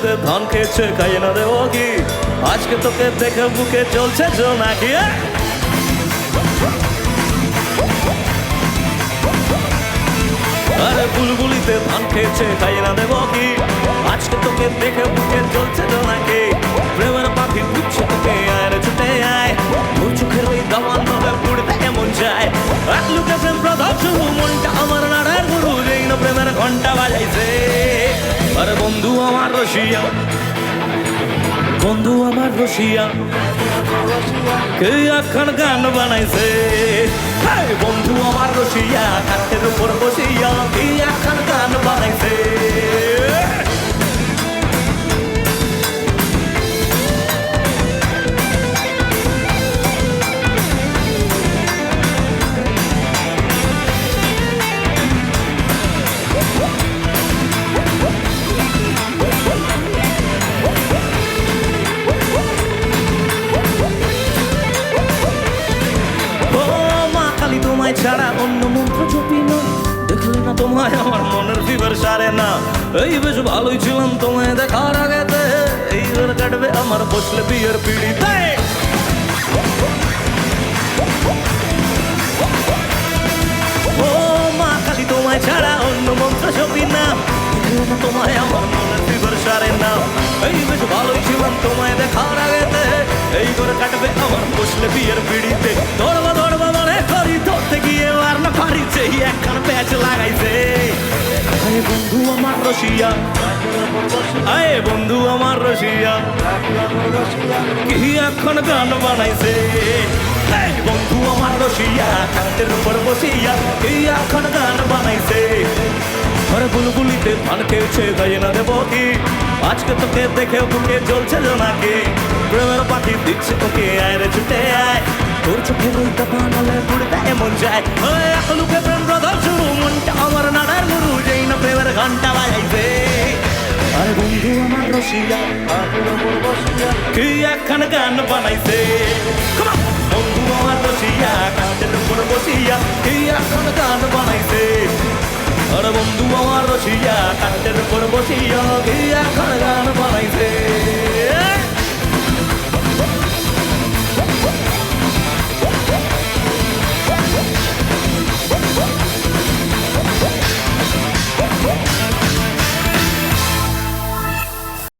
বুলবুলিতে ধান খেয়েছে খাইয়ে না দেবো কি? আজকে তোকে দেখে বুকে চলছে জোনাকি। আরে বুলবুলিতে ধান খেয়েছে খাইয়ে না দেবো কি? আজকে তোকে দেখে বুকে চলছে জোনাকি। প্রেমের পাখি বুঝছে তোকে আয় রে ছুটে আয়, তোর চোখের ওই দামান ভাবে পুড়তে এমন যায়। এক লুকে প্রেম প্রথম শুরু, মনটা আমার নাড়ার গুরু, যেই না প্রেমের ঘন্টা বাজাইছে। আরে বন্ধু আমার রসিয়া, বন্ধু আমার রসিয়া, কে এখন গান বানাইছে? বন্ধু আমার রসিয়া, কাঠের উপর বসিয়া কে এখন গান বানাইছে? ছাড়া অন্য মন্ত্র জপি না, দেখলে না তোমায় আমার মনের ফিভার সারে না। এই বেশ ভালোই ছিলাম তোমায় দেখার আগেতে, এইবার কাটবে আমার বসলে বিয়ের পিড়িতে। ও মা কালী তোমায় ছাড়া অন্য মন্ত্র জপি না, দেখলে না তোমায় আমার মনের ফিভার সারে না। এই বেশ ভালোই ছিলাম তোমায় দেখার আগেতে, এই করে কাটবে আমার বসলে বিয়ের পিড়িতে। দৌড়বা দৌড়বা মনে করি, ধরতে গিয়ে আর না পারিছে, একখান প্যাচ লাগাইছে। আরে বন্ধু আমার রসিয়া, আরে বন্ধু আমার রসিয়া, কি এখন গান বানাইছে? বন্ধু আমার রসিয়া, কাঠের উপর বসিয়া কি এখন গান বানাইছে? আরে বুলবুলিতে ধান খেয়েছে গায়ে না দেবো কি? আজকে তোকে দেখে বুকে জ্বলছে জোনাকি। প্রেমের পাখি দিচ্ছে তোকে আয় রে ছুটে আয়, তোর চোখে রইটা বানালে পুড়তে এমন যায়। এক লুকে প্রেম প্রথম শুরু, মনটা আমার নাড়ার গুরু, যেই না প্রেমের ঘন্টা বাজাইছে। আরে বন্ধু আমার রসিয়া, কি এখন গান বানাইছে? বন্ধু আমার রসিয়া, কাঠের উপর বসিয়া কি এখন গান বানাইছে? আরে বন্ধু আমার রসিয়া, কাঠের উপর বসিয়া কি এখন গান